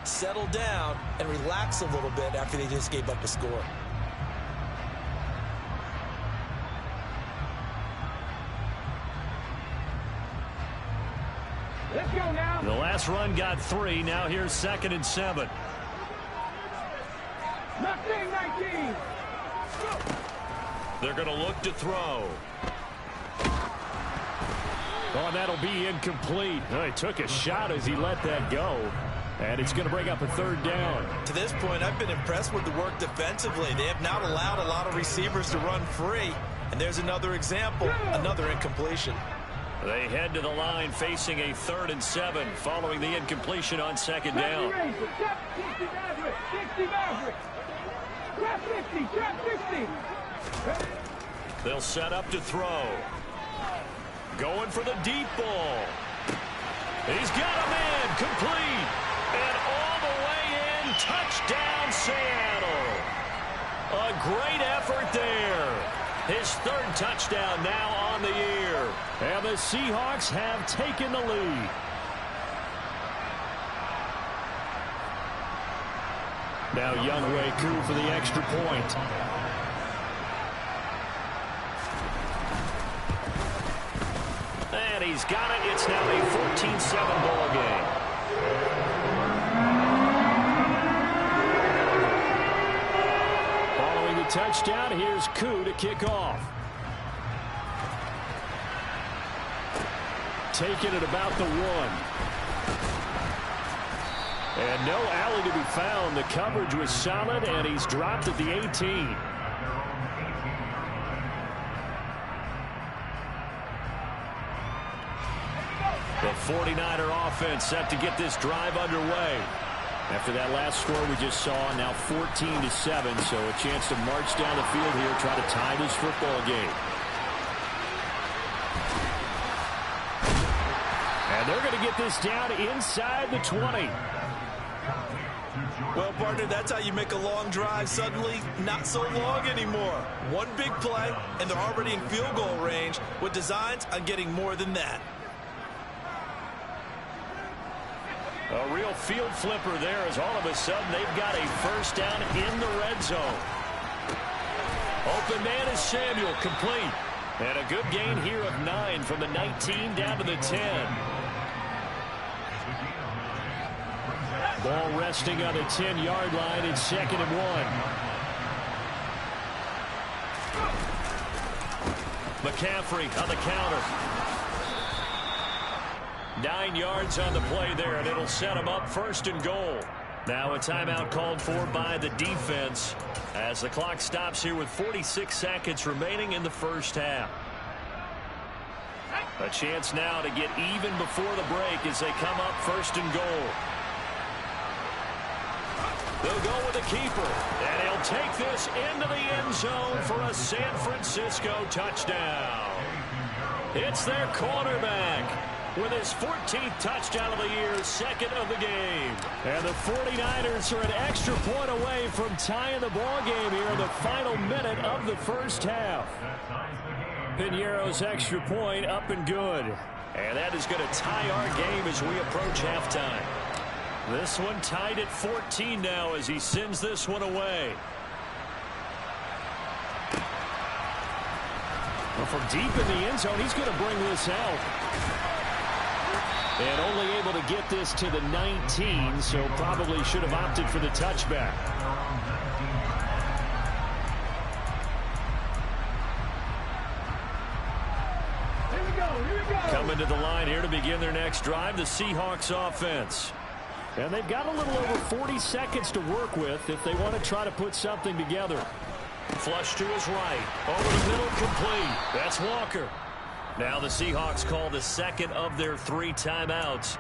settle down, and relax a little bit after they just gave up a score. Let's go now. The last run got 3. Now here's 2nd and 7. 19. They're going to look to throw. Oh, and that'll be incomplete. Oh, he took a shot as he let that go. And it's going to bring up a 3rd down. To this point, I've been impressed with the work defensively. They have not allowed a lot of receivers to run free. And there's another example, another incompletion. They head to the line facing a 3rd and 7 following the incompletion on 2nd down. 60. They'll set up to throw. Going for the deep ball. He's got a man complete. And all the way in, touchdown Seattle. A great effort there. His 3rd touchdown now on the year. And the Seahawks have taken the lead. Now Younghoe Koo for the extra point. And he's got it. It's now a 14-7 ball game. Following the touchdown, here's Koo to kick off. Taken at about the 1. And no alley to be found. The coverage was solid, and he's dropped at the 18. The 49er offense set to get this drive underway. After that last score we just saw, now 14-7, so a chance to march down the field here, try to tie this football game. And they're going to get this down inside the 20. Well, partner, that's how you make a long drive suddenly not so long anymore. One big play, and they're already in field goal range with designs on getting more than that. A real field flipper there as all of a sudden they've got a 1st down in the red zone. Open man is Samuel, complete. And a good gain here of 9 from the 19 down to the 10. Ball resting on the 10-yard line. It's 2nd and 1. McCaffrey on the counter. 9 yards on the play there, and it'll set him up 1st and goal. Now a timeout called for by the defense as the clock stops here with 46 seconds remaining in the 1st half. A chance now to get even before the break as they come up 1st and goal. They'll go with the keeper, and he'll take this into the end zone for a San Francisco touchdown. It's their quarterback with his 14th touchdown of the year, 2nd of the game. And the 49ers are an extra point away from tying the ball game here in the final minute of the 1st half. Pinheiro's extra point up and good. And that is going to tie our game as we approach halftime. This one tied at 14 now as he sends this one away. Well, from deep in the end zone, he's going to bring this out. And only able to get this to the 19, so probably should have opted for the touchback. Here we go. Coming to the line here to begin their next drive, the Seahawks offense. And they've got a little over 40 seconds to work with if they want to try to put something together. Flush to his right. Over the middle, complete. That's Walker. Now the Seahawks call the 2nd of their 3 timeouts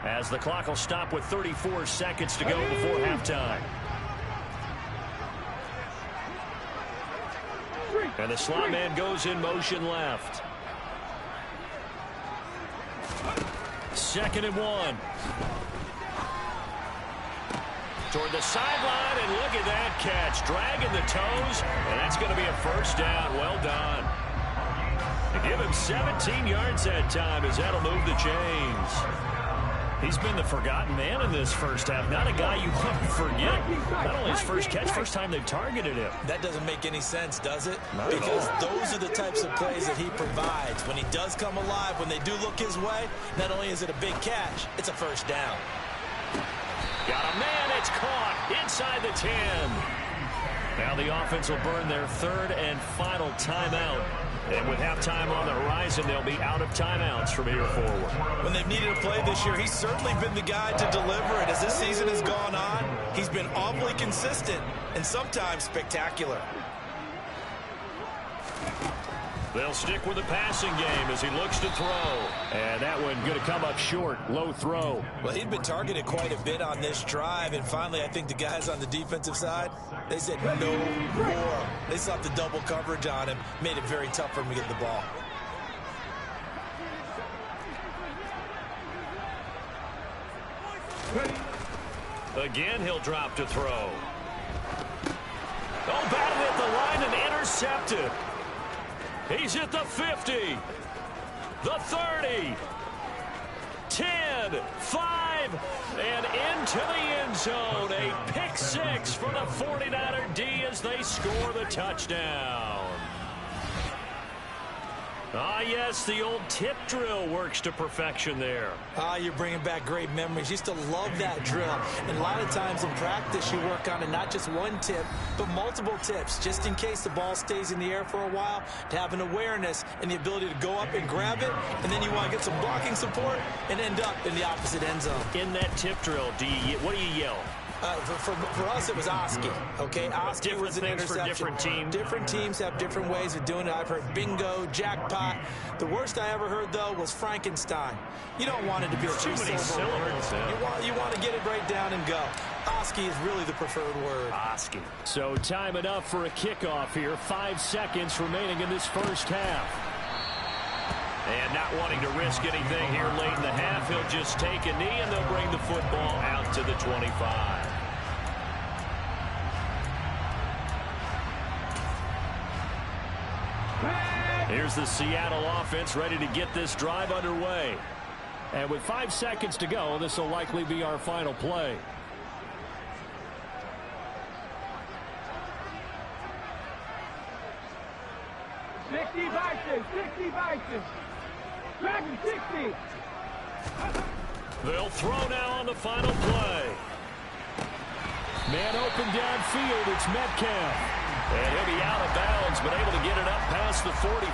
as the clock will stop with 34 seconds to go before halftime. And the slot man goes in motion left. 2nd and 1. Toward the sideline, and look at that catch. Dragging the toes, and that's going to be a 1st down. Well done. They give him 17 yards that time as that'll move the chains. He's been the forgotten man in this first half. Not a guy you want to forget. Not only his first catch, first time they've targeted him. That doesn't make any sense, does it? Not because those are the types of plays that he provides. When he does come alive, when they do look his way, not only is it a big catch, it's a first down. Got a man. It's caught inside the 10. Now the offense will burn their third and final timeout. And with halftime on the horizon, they'll be out of timeouts from here forward. When they've needed a play this year, he's certainly been the guy to deliver. And as this season has gone on, he's been awfully consistent and sometimes spectacular. They'll stick with the passing game as he looks to throw. And that one going to come up short. Low throw. Well, he'd been targeted quite a bit on this drive. And finally, I think the guys on the defensive side, they said no more. They slapped the double coverage on him. Made it very tough for him to get the ball. Again, he'll drop to throw. Oh, batted at the line and intercepted. He's at the 50, the 30, 10, 5, and into the end zone. A pick six for the 49er D as they score the touchdown. Ah, yes, the old tip drill works to perfection there. Ah, you're bringing back great memories. Used to love that drill. And a lot of times in practice, you work on it, not just one tip, but multiple tips, just in case the ball stays in the air for a while, to have an awareness and the ability to go up and grab it, and then you want to get some blocking support and end up in the opposite end zone. In that tip drill, what do you yell? For us, it was Oski. Okay, Oski was an interception. For different teams. Different teams have different ways of doing it. I've heard bingo, jackpot. The worst I ever heard, though, was Frankenstein. You don't want it to be a three-syllable word. You want to get it right down and go. Oski is really the preferred word. Oski. So time enough for a kickoff here. 5 seconds remaining in this first half. And not wanting to risk anything here late in the half, he'll just take a knee, and they'll bring the football out to the 25. Here's the Seattle offense ready to get this drive underway. And with 5 seconds to go, this will likely be our final play. Sixty Bison. Dragon 60. They'll throw now on the final play. Man open downfield, it's Metcalf. And he'll be out of bounds, but able to get it up past the 45.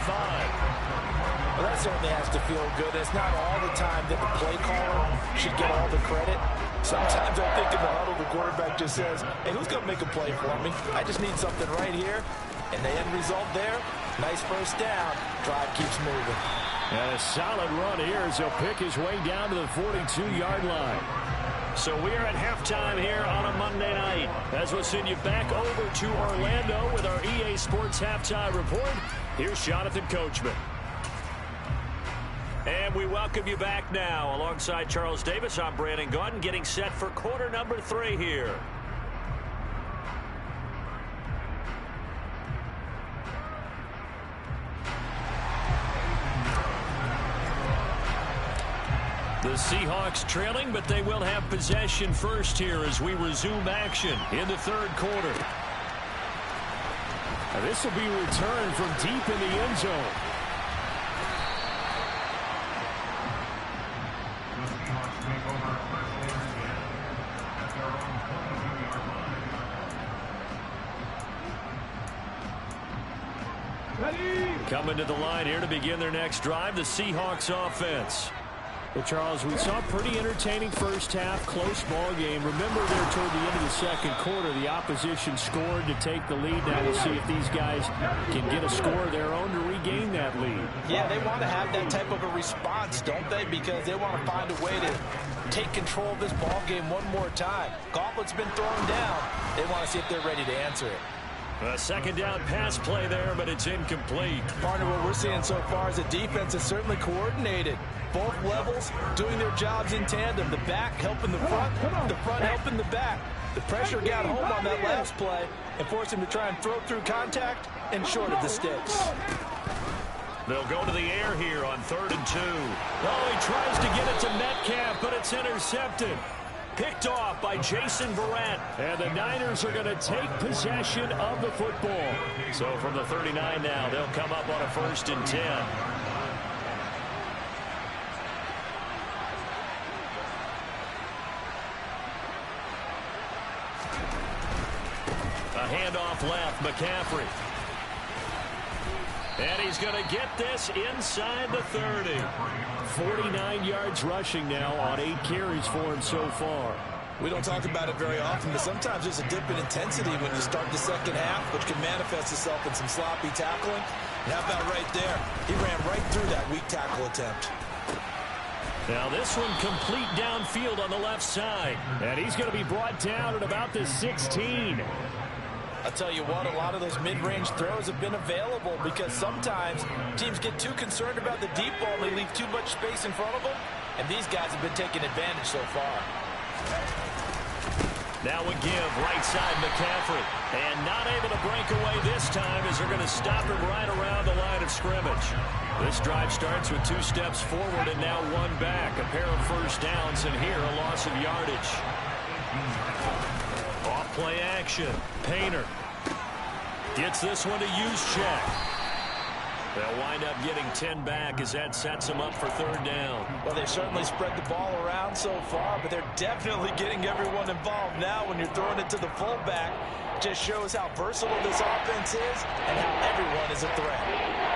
Well, that certainly has to feel good. It's not all the time that the play caller should get all the credit. Sometimes I think in the huddle, the quarterback just says, hey, who's going to make a play for me? I just need something right here. And the end result there, nice first down. Drive keeps moving. And a solid run here as he'll pick his way down to the 42-yard line. So we are at halftime here on a Monday night. As we'll send you back over to Orlando with our EA Sports Halftime Report. Here's Jonathan Coachman. And we welcome you back now. Alongside Charles Davis, I'm Brandon Gaudin, getting set for quarter number 3 here. The Seahawks trailing, but they will have possession first here as we resume action in the third quarter. And this will be returned from deep in the end zone. Coming to the line here to begin their next drive, the Seahawks offense. Well, Charles, we saw a pretty entertaining first half, close ball game. Remember there toward the end of the second quarter, the opposition scored to take the lead. Now we'll see if these guys can get a score of their own to regain that lead. Yeah, they want to have that type of a response, don't they? Because they want to find a way to take control of this ball game one more time. Gauntlet's been thrown down. They want to see if they're ready to answer it. A second down pass play there, but it's incomplete. Partner, what we're seeing so far is the defense is certainly coordinated. Both levels doing their jobs in tandem. The back helping the front helping the back. The pressure got home on that last play and forced him to try and throw through contact and short of the sticks. They'll go to the air here on 3rd and 2. Oh, he tries to get it to Metcalf, but it's intercepted. Picked off by Jason Verrett. And the Niners are going to take possession of the football. So from the 39 now, they'll come up on a 1st and 10. A handoff left, McCaffrey. And he's going to get this inside the 30. 49 yards rushing now on 8 carries for him so far. We don't talk about it very often, but sometimes there's a dip in intensity when you start the second half, which can manifest itself in some sloppy tackling. And how about right there? He ran right through that weak tackle attempt. Now this one complete downfield on the left side. And he's going to be brought down at about the 16. I'll tell you what, a lot of those mid-range throws have been available because sometimes teams get too concerned about the deep ball and they leave too much space in front of them, and these guys have been taking advantage so far. Now we give right side McCaffrey, and not able to break away this time as they're going to stop him right around the line of scrimmage. This drive starts with 2 steps forward and now 1 back. A pair of first downs, and here a loss of yardage. Off play action. Painter gets this one to Juszczyk. They'll wind up getting 10 back as that sets them up for 3rd down. Well, they've certainly spread the ball around so far, but they're definitely getting everyone involved now when you're throwing it to the fullback. Just shows how versatile this offense is and how everyone is a threat.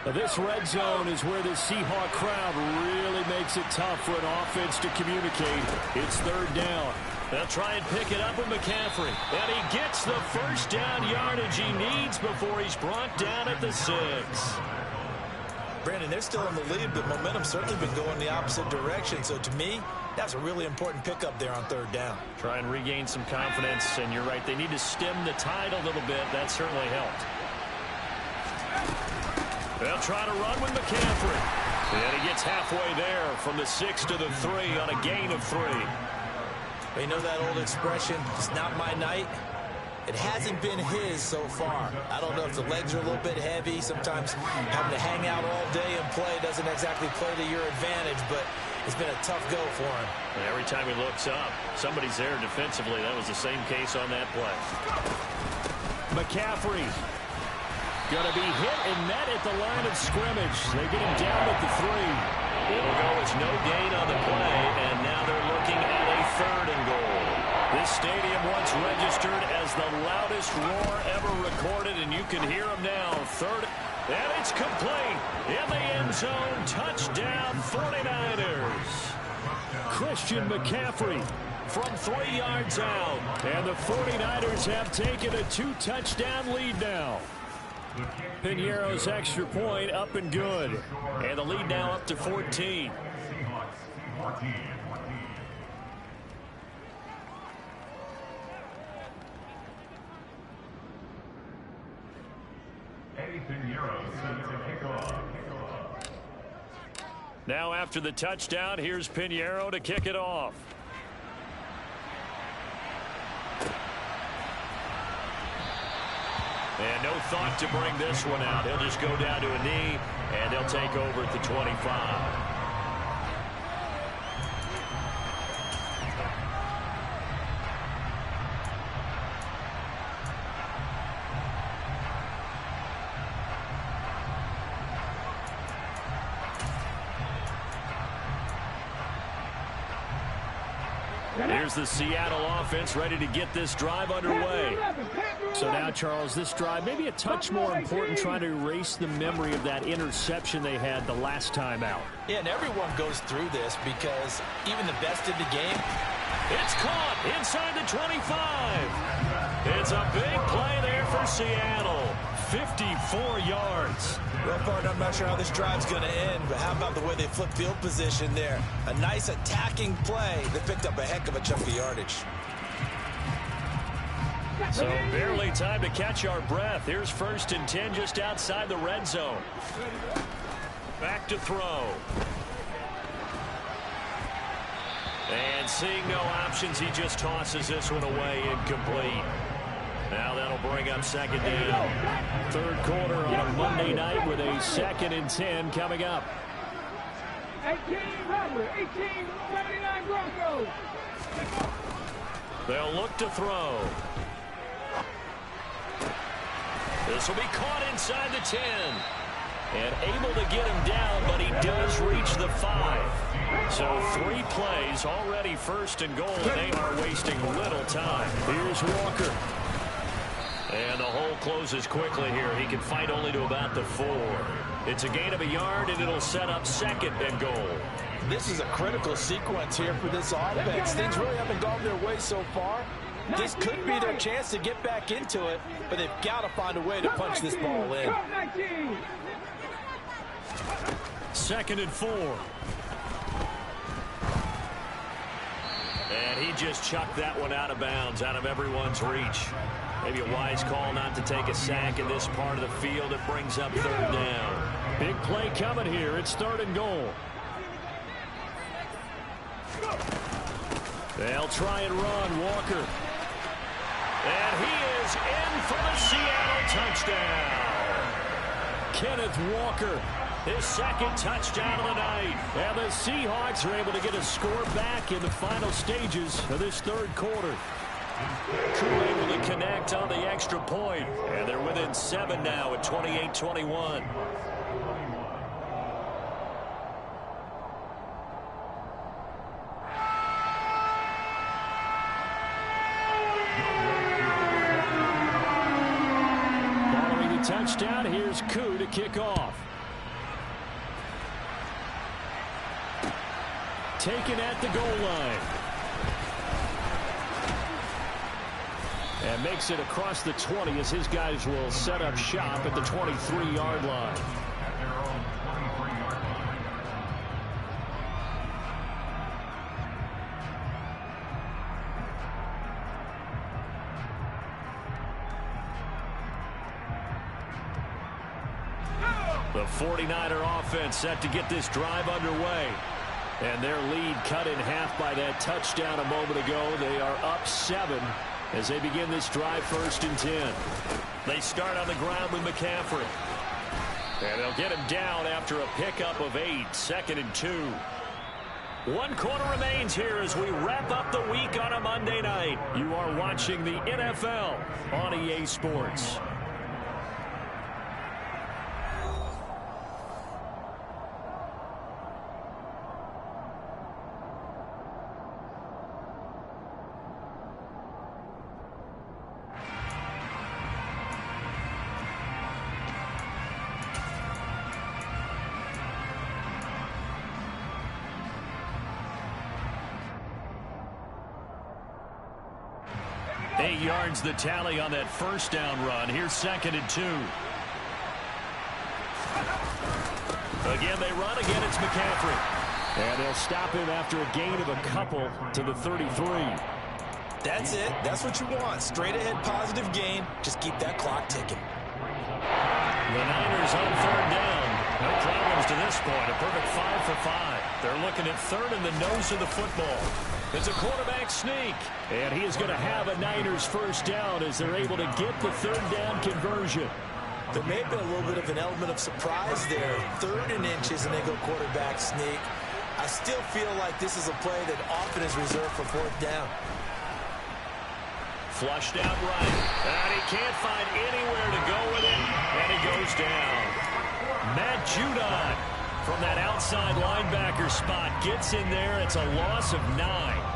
Now this red zone is where the Seahawk crowd really makes it tough for an offense to communicate. It's 3rd down. They'll try and pick it up with McCaffrey. And he gets the first down yardage he needs before he's brought down at the 6. Brandon, they're still in the lead, but momentum's certainly been going the opposite direction. So to me, that's a really important pickup there on 3rd down. Try and regain some confidence, and you're right. They need to stem the tide a little bit. That certainly helped. They'll try to run with McCaffrey. And he gets halfway there from the 6 to the 3 on a gain of 3. You know that old expression, it's not my night? It hasn't been his so far. I don't know if the legs are a little bit heavy. Sometimes having to hang out all day and play doesn't exactly play to your advantage, but it's been a tough go for him. And every time he looks up, somebody's there defensively. That was the same case on that play. McCaffrey going to be hit and met at the line of scrimmage. They get him down at the 3. It'll go as no gain on the play, and now they're looking at a 3rd and goal. This stadium once registered as the loudest roar ever recorded, and you can hear him now. 3rd, and it's complete. In the end zone, touchdown 49ers. Christian McCaffrey from 3 yards out, and the 49ers have taken a 2-touchdown lead now. Piñeiro's extra point up and good. And the lead now up to 14. Now after the touchdown, here's Piñeiro to kick it off. And no thought to bring this one out. He'll just go down to a knee, and they'll take over at the 25. Here's the Seattle offense ready to get this drive underway. So now, Charles, this drive maybe a touch more important, trying to erase the memory of that interception they had the last time out. Yeah, and everyone goes through this because even the best in the game. It's caught inside the 25. It's a big play there for Seattle. 54 yards. Well, partner, I'm not sure how this drive's going to end, but how about the way they flip field position there? A nice attacking play that picked up a heck of a chunk of yardage. So barely time to catch our breath. Here's 1st and 10 just outside the red zone. Back to throw. And seeing no options, he just tosses this one away incomplete. Now that'll bring up second down. Third quarter on a Monday night with a 2nd and 10 coming up. 18 Robert, 18-79 Broncos. They'll look to throw. This will be caught inside the 10. And able to get him down, but he does reach the 5. So 3 plays, already 1st and goal, and they are wasting little time. Here's Walker. And the hole closes quickly here. He can fight only to about the 4. It's a gain of a yard, and it'll set up 2nd and goal. This is a critical sequence here for this offense. Things really haven't gone their way so far. This could be their chance to get back into it, but they've got to find a way to punch this ball in. 2nd and 4. And he just chucked that one out of bounds, out of everyone's reach. Maybe a wise call not to take a sack in this part of the field. It brings up 3rd down. Big play coming here. It's 3rd and goal. They'll try and run. Walker. And he is in for the Seattle touchdown. Kenneth Walker, his 2nd touchdown of the night. And the Seahawks are able to get a score back in the final stages of this 3rd quarter. Crew able to connect on the extra point. And they're within 7 now at 28-21. Touchdown. Here's Koo to kick off. Taken at the goal line. And makes it across the 20 as his guys will set up shop at the 23-yard line. The 49er offense set to get this drive underway. And their lead cut in half by that touchdown a moment ago. They are up 7 as they begin this drive 1st and 10. They start on the ground with McCaffrey. And they'll get him down after a pickup of 8, 2nd and 2. 1 quarter remains here as we wrap up the week on a Monday night. You are watching the NFL on EA Sports. Yards the tally on that 1st down run. Here's 2nd and 2. Again, they run. Again, it's McCaffrey. And they'll stop him after a gain of a couple to the 33. That's it. That's what you want. Straight ahead positive gain. Just keep that clock ticking. The Niners on 3rd down. No problems to this point. A perfect 5 for 5. They're looking at 3rd in the nose of the football. It's a quarterback sneak. And he is going to have a Niners 1st down as they're able to get the 3rd down conversion. There may have been a little bit of an element of surprise there. 3rd and inches, and they go quarterback sneak. I still feel like this is a play that often is reserved for 4th down. Flushed out right. And he can't find anywhere to go with it. And he goes down. Matt Judon from that outside linebacker spot gets in there. It's a loss of 9.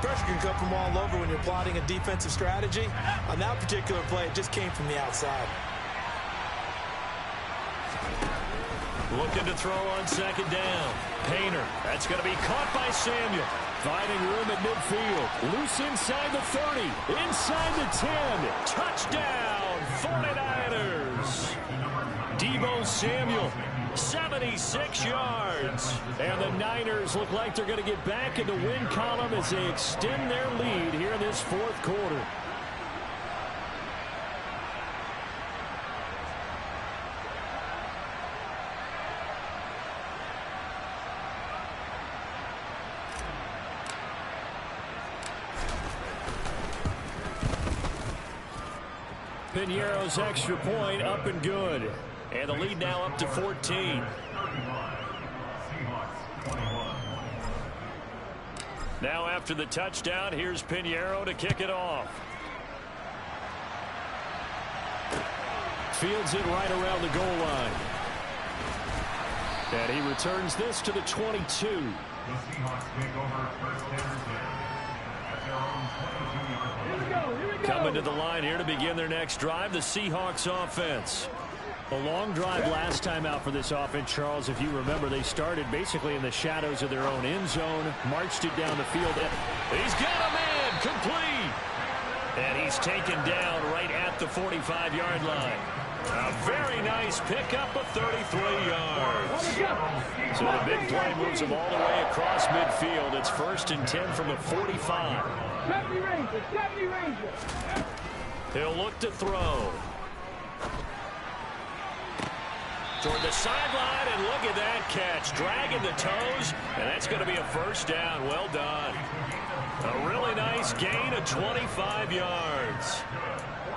Pressure can come from all over when you're plotting a defensive strategy. On that particular play, it just came from the outside. Looking to throw on 2nd down. Painter. That's going to be caught by Samuel. Finding room at midfield. Loose inside the 30. Inside the 10. Touchdown, 49ers. Deebo Samuel. 76 yards. And the Niners look like they're going to get back in the win column as they extend their lead here in this 4th quarter. Piñeiro's extra point up and good. And the lead now up to 14. Now after the touchdown, here's Piñeiro to kick it off. Fields it right around the goal line. And he returns this to the 22. The Seahawks take over first at their own 22. Here we go. Coming to the line here to begin their next drive, the Seahawks offense. A long drive last time out for this offense, Charles. If you remember, they started basically in the shadows of their own end zone, marched it down the field. He's got a man, complete. And he's taken down right at the 45-yard line. A very nice pickup of 33 yards. So the big play moves him all the way across midfield. It's 1st and 10 from the 45. 70 Ranger. He'll look to throw. Toward the sideline, and look at that catch. Dragging the toes, and that's going to be a first down. Well done. A really nice gain of 25 yards.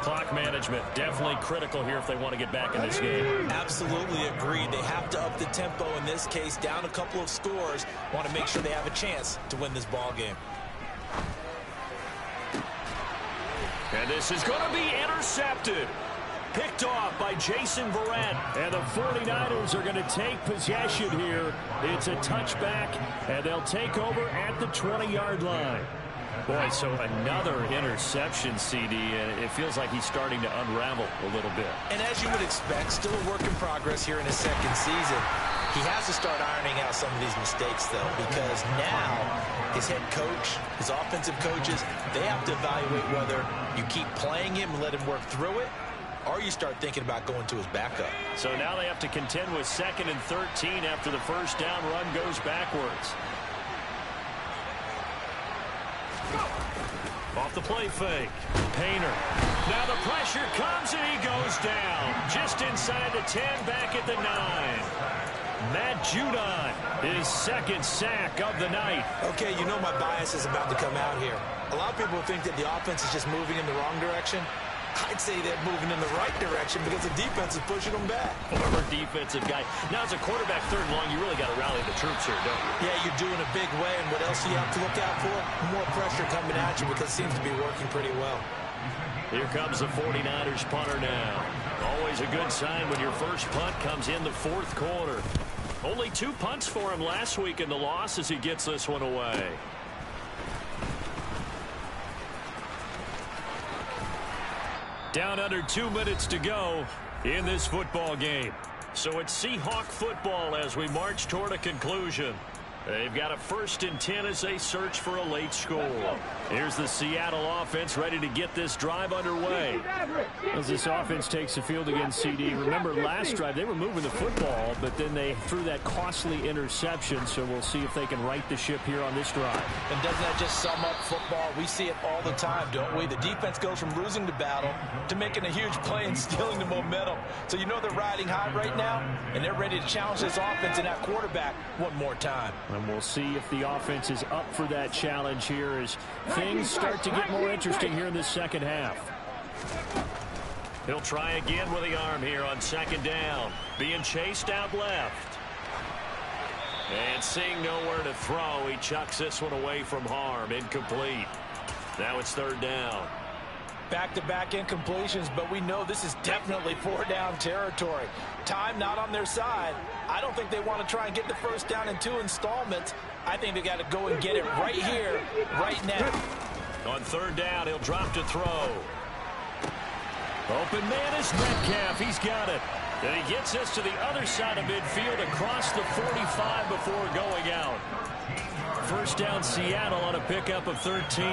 Clock management definitely critical here if they want to get back in this game. Absolutely agreed. They have to up the tempo in this case, down a couple of scores. Want to make sure they have a chance to win this ball game. And this is going to be intercepted. Picked off by Jason Verrett. And the 49ers are going to take possession here. It's a touchback, and they'll take over at the 20-yard line. Boy, so another interception, CD, and it feels like he's starting to unravel a little bit. And as you would expect, still a work in progress here in his second season. He has to start ironing out some of these mistakes, though, because now his head coach, his offensive coaches, they have to evaluate whether you keep playing him and let him work through it, or you start thinking about going to his backup. So now they have to contend with 2nd and 13 after the first down run goes backwards. Off the play fake. Painter. Now the pressure comes and he goes down. Just inside the 10, back at the 9. Matt Judon, his second sack of the night. Okay, you know my bias is about to come out here. A lot of people think that the offense is just moving in the wrong direction. I'd say they're moving in the right direction because the defense is pushing them back. Former defensive guy. Now, as a quarterback, 3rd and long, you really got to rally the troops here, don't you? Yeah, you're doing a big way, and what else do you have to look out for? More pressure coming at you because it seems to be working pretty well. Here comes the 49ers punter now. Always a good sign when your first punt comes in the 4th quarter. Only 2 punts for him last week in the loss as he gets this one away. Down under 2 minutes to go in this football game. So it's Seahawk football as we march toward a conclusion. They've got a 1st and 10 as they search for a late score. Here's the Seattle offense ready to get this drive underway. As this offense takes the field against CD, remember last drive they were moving the football, but then they threw that costly interception, so we'll see if they can right the ship here on this drive. And doesn't that just sum up football? We see it all the time, don't we? The defense goes from losing the battle to making a huge play and stealing the momentum. So you know they're riding high right now, and they're ready to challenge this offense and that quarterback one more time. And we'll see if the offense is up for that challenge here as things start to get more interesting here in this second half. He'll try again with the arm here on 2nd down. Being chased out left. And seeing nowhere to throw, he chucks this one away from harm. Incomplete. Now it's 3rd down. Back-to-back incompletions, but we know this is definitely 4-down territory. Time not on their side. I don't think they want to try and get the first down in 2 installments. I think they got to go and get it right here, right now. On 3rd down, he'll drop to throw. Open man is Metcalf. He's got it. And he gets this to the other side of midfield across the 45 before going out. First down Seattle on a pickup of 13.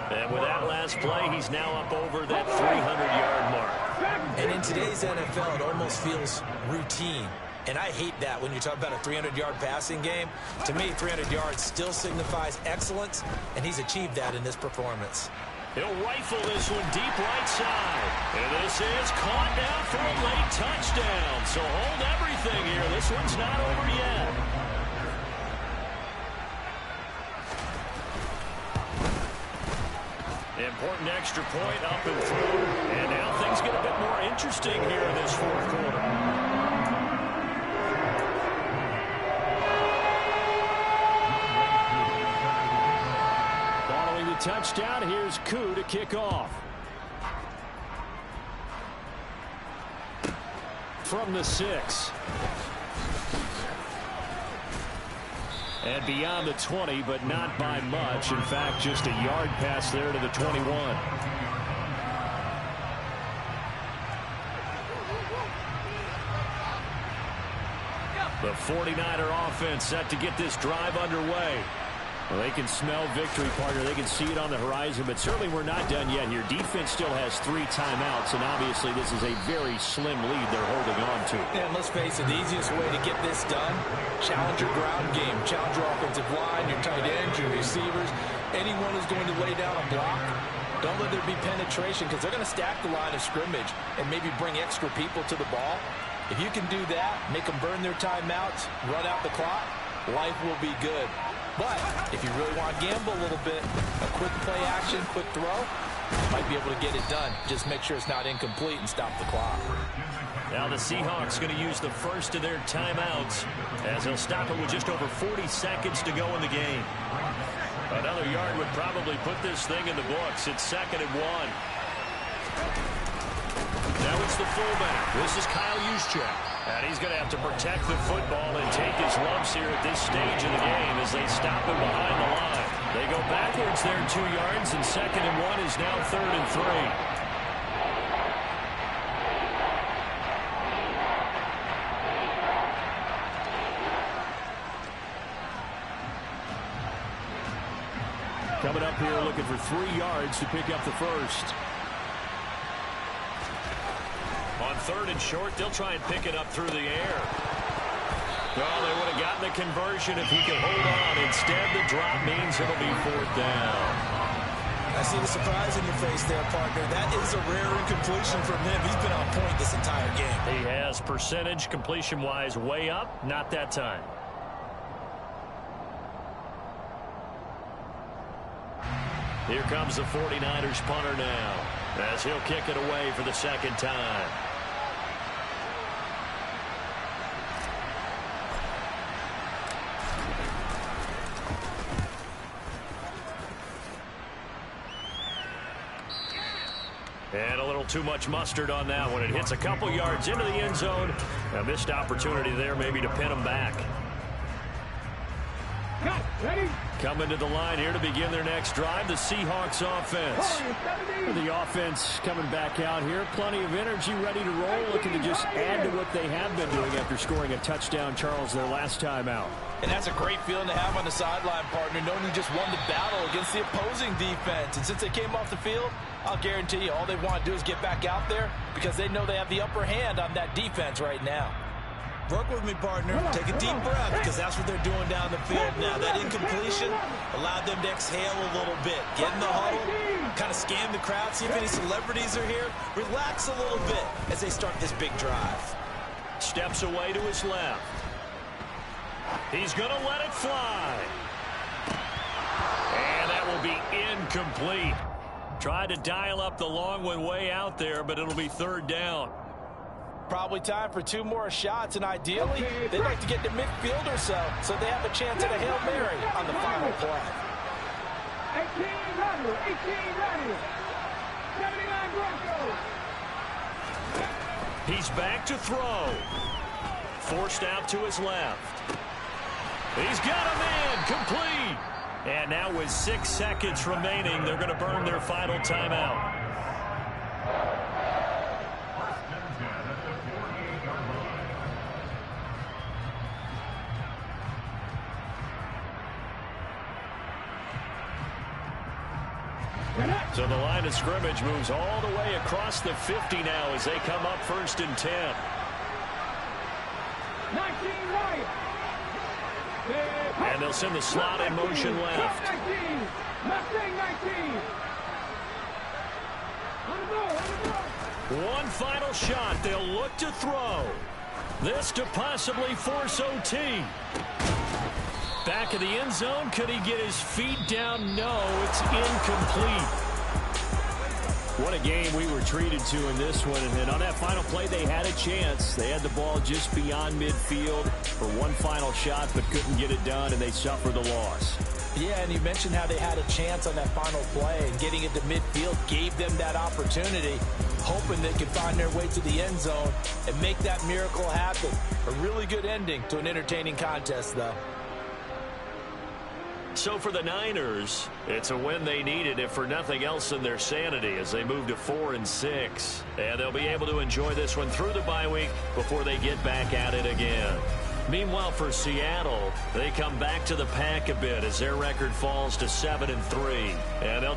And with that last play, he's now up over that 300-yard mark. And in today's NFL, it almost feels routine. And I hate that when you talk about a 300-yard passing game. To me, 300 yards still signifies excellence, and he's achieved that in this performance. He'll rifle this one deep right side. And this is caught now for a late touchdown. So hold everything here. This one's not over yet. Important extra point up and through. And now things get a bit interesting here in this fourth quarter. Following the touchdown, here's Koo to kick off. From the 6. And beyond the 20, but not by much. In fact, just a yard pass there to the 21. The 49er offense set to get this drive underway. Well, they can smell victory, partner. They can see it on the horizon, but certainly we're not done yet here. Defense still has 3 timeouts, and obviously this is a very slim lead they're holding on to. And let's face it, the easiest way to get this done, challenge your ground game, challenge your offensive line, your tight ends, your receivers, anyone who's going to lay down a block. Don't let there be penetration, because they're going to stack the line of scrimmage and maybe bring extra people to the ball. If you can do that, make them burn their timeouts, run out the clock, life will be good. But if you really want to gamble a little bit, a quick play action, quick throw, might be able to get it done. Just make sure it's not incomplete and stop the clock. Now the Seahawks going to use the first of their timeouts as they'll stop it with just over 40 seconds to go in the game. Another yard would probably put this thing in the books. It's 2nd and 1. Now it's the fullback. This is Kyle Juszczyk. And he's going to have to protect the football and take his lumps here at this stage of the game as they stop him behind the line. They go backwards there 2 yards, and 2nd and 1 is now 3rd and 3. Coming up here looking for 3 yards to pick up the first. On 3rd and short, they'll try and pick it up through the air. Well, they would have gotten the conversion if he could hold on. Instead, the drop means it'll be 4th down. I see the surprise in your face there, partner. That is a rare incompletion from him. He's been on point this entire game. He has percentage completion-wise way up. Not that time. Here comes the 49ers punter now as he'll kick it away for the 2nd time. And a little too much mustard on that one. It hits a couple yards into the end zone. A missed opportunity there maybe to pin him back. Ready? Coming to the line here to begin their next drive, the Seahawks offense. The offense coming back out here. Plenty of energy, ready to roll, looking to just add to what they have been doing after scoring a touchdown, Charles, their last time out. And that's a great feeling to have on the sideline, partner, knowing you just won the battle against the opposing defense. And since they came off the field, I'll guarantee you all they want to do is get back out there because they know they have the upper hand on that defense right now. Work with me, partner. Take a deep breath because that's what they're doing down the field now. That incompletion allowed them to exhale a little bit. Get in the huddle, kind of scan the crowd, see if any celebrities are here. Relax a little bit as they start this big drive. Steps away to his left. He's going to let it fly. And that will be incomplete. Tried to dial up the long one way out there, but it'll be 3rd down. Probably time for 2 more shots, and ideally, they'd like to get to midfield or so they have a chance at a Hail Mary on the final play. 18 ready. 79 Broncos. He's back to throw. Forced out to his left. He's got a man complete. And now with 6 seconds remaining, they're going to burn their final timeout. So the line of scrimmage moves all the way across the 50 now as they come up 1st and 10. 19 right. And they'll send the slot in motion left. 19. Mustang 19. On the ball. One final shot. They'll look to throw. This to possibly force OT. Back of the end zone. Could he get his feet down? No, it's incomplete. What a game we were treated to in this one. And on that final play, they had a chance. They had the ball just beyond midfield for one final shot, but couldn't get it done, and they suffered the loss. Yeah, and you mentioned how they had a chance on that final play, and getting into midfield gave them that opportunity, hoping they could find their way to the end zone and make that miracle happen. A really good ending to an entertaining contest, though. So for the Niners, it's a win they needed, if for nothing else than their sanity, as they move to 4-6. And they'll be able to enjoy this one through the bye week before they get back at it again. Meanwhile, for Seattle, they come back to the pack a bit as their record falls to 7-3. And they'll